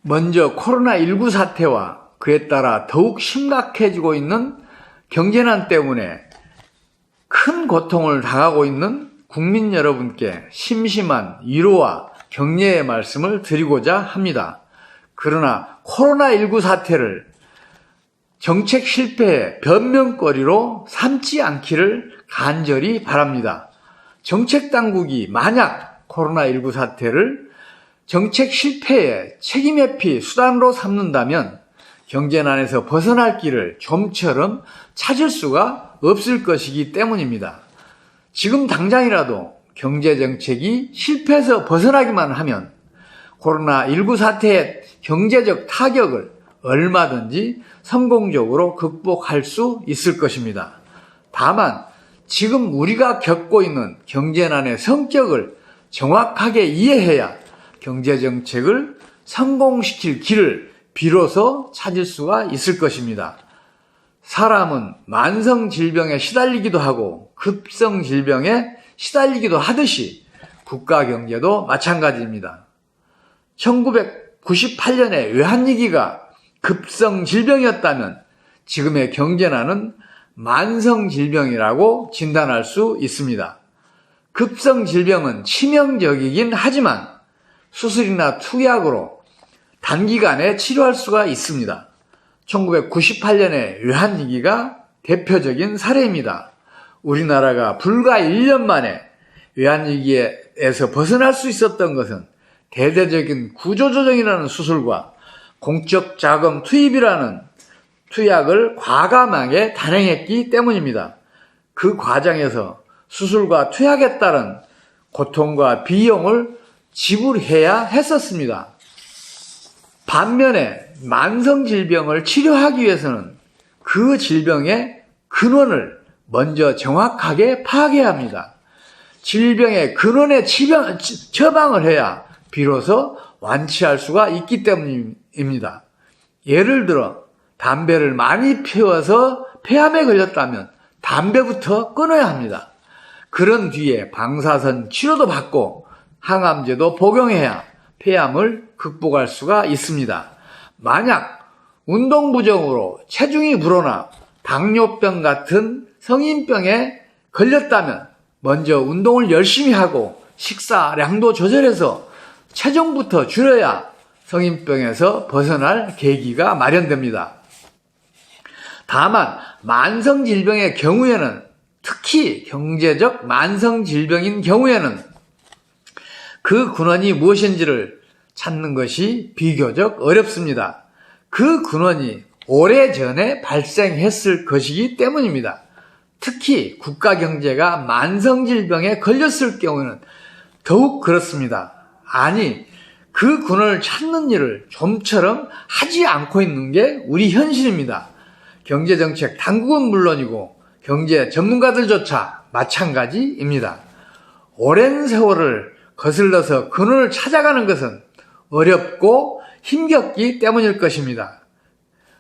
먼저 코로나19 사태와 그에 따라 더욱 심각해지고 있는 경제난 때문에 큰 고통을 당하고 있는 국민 여러분께 심심한 위로와 격려의 말씀을 드리고자 합니다. 그러나 코로나19 사태를 정책 실패의 변명거리로 삼지 않기를 간절히 바랍니다. 정책 당국이 만약 코로나19 사태를 정책 실패의 책임 회피 수단으로 삼는다면 경제난에서 벗어날 길을 좀처럼 찾을 수가 없을 것이기 때문입니다. 지금 당장이라도 경제정책이 실패해서 벗어나기만 하면 코로나19 사태의 경제적 타격을 얼마든지 성공적으로 극복할 수 있을 것입니다. 다만 지금 우리가 겪고 있는 경제난의 성격을 정확하게 이해해야 경제정책을 성공시킬 길을 비로소 찾을 수가 있을 것입니다. 사람은 만성질병에 시달리기도 하고 급성질병에 시달리기도 하듯이 국가경제도 마찬가지입니다. 1998년에 외환위기가 급성질병이었다면 지금의 경제난은 만성질병이라고 진단할 수 있습니다. 급성질병은 치명적이긴 하지만 수술이나 투약으로 단기간에 치료할 수가 있습니다. 1998년의 외환위기가 대표적인 사례입니다. 우리나라가 불과 1년 만에 외환위기에서 벗어날 수 있었던 것은 대대적인 구조조정이라는 수술과 공적 자금 투입이라는 투약을 과감하게 단행했기 때문입니다. 그 과정에서 수술과 투약에 따른 고통과 비용을 지불해야 했었습니다. 반면에 만성질병을 치료하기 위해서는 그 질병의 근원을 먼저 정확하게 파악해야 합니다. 질병의 근원에 처방을 해야 비로소 완치할 수가 있기 때문입니다. 예를 들어 담배를 많이 피워서 폐암에 걸렸다면 담배부터 끊어야 합니다. 그런 뒤에 방사선 치료도 받고 항암제도 복용해야 폐암을 극복할 수가 있습니다. 만약 운동 부정으로 체중이 불어나 당뇨병 같은 성인병에 걸렸다면 먼저 운동을 열심히 하고 식사량도 조절해서 체중부터 줄여야 성인병에서 벗어날 계기가 마련됩니다. 다만 만성질병의 경우에는, 특히 경제적 만성질병인 경우에는 그 근원이 무엇인지를 찾는 것이 비교적 어렵습니다. 그 근원이 오래전에 발생했을 것이기 때문입니다. 특히 국가 경제가 만성질병에 걸렸을 경우는 더욱 그렇습니다. 아니, 그 근원을 찾는 일을 좀처럼 하지 않고 있는 게 우리 현실입니다. 경제정책 당국은 물론이고 경제 전문가들조차 마찬가지입니다. 오랜 세월을 거슬러서 근원을 찾아가는 것은 어렵고 힘겹기 때문일 것입니다.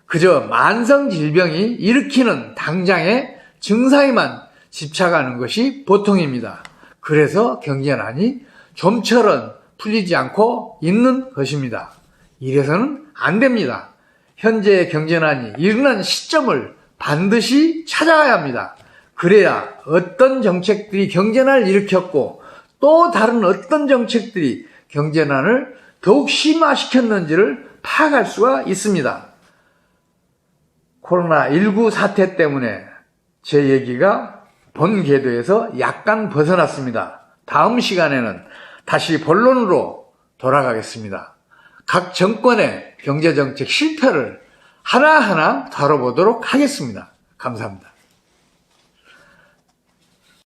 그저 만성질병이 일으키는 당장의 증상에만 집착하는 것이 보통입니다. 그래서 경제난이 좀처럼 풀리지 않고 있는 것입니다. 이래서는 안 됩니다. 현재의 경제난이 일어난 시점을 반드시 찾아가야 합니다. 그래야 어떤 정책들이 경제난을 일으켰고 또 다른 어떤 정책들이 경제난을 더욱 심화시켰는지를 파악할 수가 있습니다. 코로나19 사태 때문에 제 얘기가 본 궤도에서 약간 벗어났습니다. 다음 시간에는 다시 본론으로 돌아가겠습니다. 각 정권의 경제정책 실패를 하나하나 다뤄보도록 하겠습니다. 감사합니다.